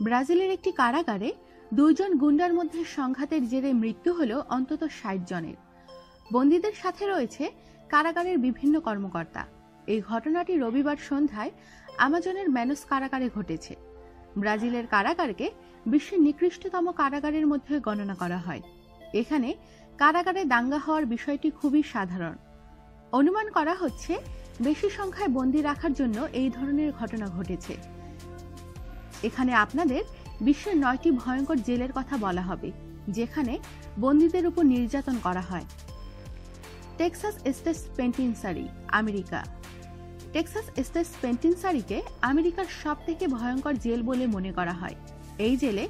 ব্রাজিলের একটি কারাগারে দুইজন গুন্ডার মধ্যে সংঘাতের জেরে মৃত্যু হল অন্তত ৬০ জনের। বন্দীদের সাথে রয়েছে কারাগারের বিভিন্ন কর্মকর্তা। এই ঘটনাটি রবিবার সন্ধ্যায় আমাজনের ম্যানোস কারাগারে ঘটেছে। ব্রাজিলের কারাগারকে বিশ্বের নিকৃষ্টতম কারাগারের মধ্যে গণনা করা হয়। এখানে কারাগারে দাঙ্গা হওয়ার বিষয়টি খুবই সাধারণ। অনুমান করা হচ্ছে বেশি সংখ্যায় বন্দী রাখার জন্য এই ধরনের ঘটনা ঘটেছে। এখানে আপনাদের বিশ্বের ৯টি ভয়ঙ্কর জেলের কথা বলা হবে, যেখানে বন্দীদের উপর নির্যাতন করা হয়। Texas state peninsula, America. Texas state পেনিনসুলাকে আমেরিকার সবথেকে ভয়ঙ্কর জেল বলে মনে করা হয়। এই জেলে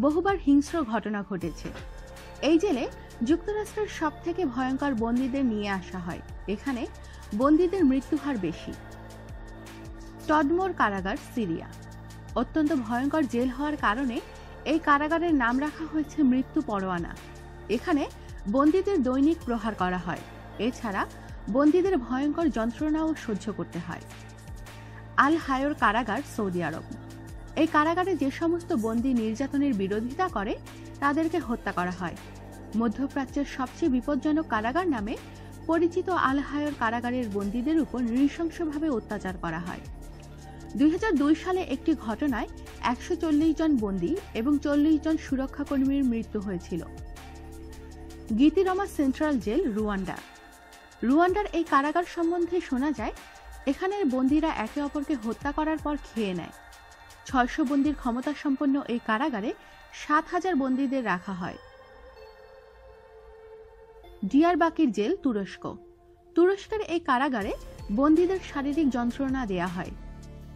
বহুবার হিংস্র ঘটনা ঘটেছে। এই জেলে যুক্তরাষ্ট্রের সবথেকে ভয়ঙ্কর বন্দীদের নিয়ে আসা হয়। এখানে বন্দীদের মৃত্যুহার বেশি। টডমোর কারাগার, সিরিয়া। অত্যন্ত ভয়ঙ্কর জেল হওয়ার কারণে এই কারাগারের নাম রাখা হয়েছে মৃত্যু পরোয়ানা। এখানে বন্দীদের দৈনিক প্রহার করা হয়। এছাড়া বন্দীদের ভয়ঙ্কর যন্ত্রণাও সহ্য করতে হয়। আল হায়র কারাগার, সৌদি আরব। এই কারাগারে যে সমস্ত বন্দী নির্যাতনের বিরোধিতা করে তাদেরকে হত্যা করা হয়। মধ্যপ্রাচ্যের সবচেয়ে বিপজ্জনক কারাগার নামে পরিচিত আল হায়র কারাগারের বন্দীদের উপর নৃশংসভাবে অত্যাচার করা হয়। ২০০২ সালে একটি ঘটনায় ১৪০ জন বন্দী এবং ৪০ জন সুরক্ষাকর্মীর মৃত্যু হয়েছিল। গিতিরমা সেন্ট্রাল জেল, রুয়ান্ডা। রুয়ান্ডার এই কারাগার সম্বন্ধে শোনা যায় এখানের বন্দীরা একে অপরকে হত্যা করার পর খেয়ে নেয়। ৬০০ বন্দীর ক্ষমতা সম্পন্ন এই কারাগারে ৭,০০০ বন্দীদের রাখা হয়। ডিয়ারবাকির জেল, তুরস্ক। তুরস্কের এই কারাগারে বন্দীদের শারীরিক যন্ত্রণা দেয়া হয়।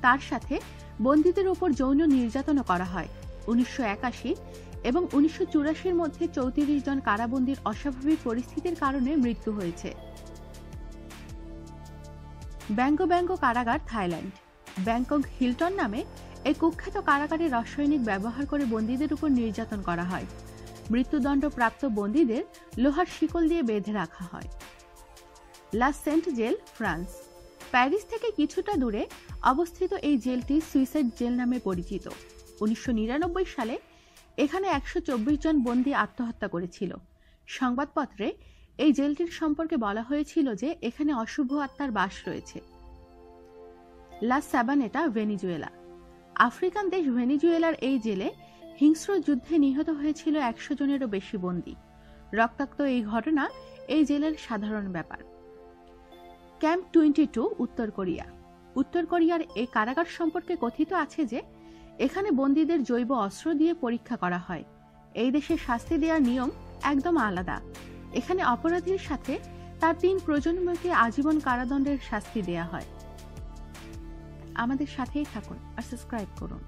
তার সাথে বন্দীদের উপর যৌন নির্যাতনও করা হয়। ১৯৮১ এবং ১৯৮৪ মধ্যে ৩৪ জন কারাবন্দীর অস্বাভাবিক পরিস্থিতির কারণে মৃত্যু হয়েছে। ব্যাঙ্গো কারাগার, থাইল্যান্ড। ব্যাংকক হিলটন নামে এই কুখ্যাত কারাগারে রাসায়নিক ব্যবহার করে বন্দীদের উপর নির্যাতন করা হয়। মৃত্যুদণ্ডপ্রাপ্ত বন্দীদের লোহার শিকল দিয়ে বেঁধে রাখা হয়। লা সেন্ট জেল, ফ্রান্স। প্যারিস থেকে কিছুটা দূরে অবস্থিত এই জেলটি সুইসাইড জেল নামে পরিচিত। ১৯৯৯ সালে এখানে ১২৪ জন বন্দী আত্মহত্যা করেছিল। সংবাদপত্রে এই জেলটির সম্পর্কে বলা হয়েছিল যে এখানে অশুভ আত্মার বাস রয়েছে। লা সাবানেটা, ভেনিজুয়েলা। আফ্রিকান দেশ ভেনিজুয়েলার এই জেলে হিংস্র যুদ্ধে নিহত হয়েছিল ১০০ জনেরও বেশি বন্দী। রক্তাক্ত এই ঘটনা এই জেলের সাধারণ ব্যাপার। ক্যাম্প 22, উত্তর কোরিয়া। উত্তর কোরিয়ার এই কারাগার সম্পর্কে কথিত আছে যে এখানে বন্দীদের জৈব অস্ত্র দিয়ে পরীক্ষা করা হয়। এই দেশে শাস্তি দেওয়ার নিয়ম একদম আলাদা। এখানে অপরাধীর সাথে তার ৩ প্রজন্মকে আজীবন কারাদণ্ডের শাস্তি দেয়া হয়। আমাদের সাথেই থাকুন আর সাবস্ক্রাইব করুন।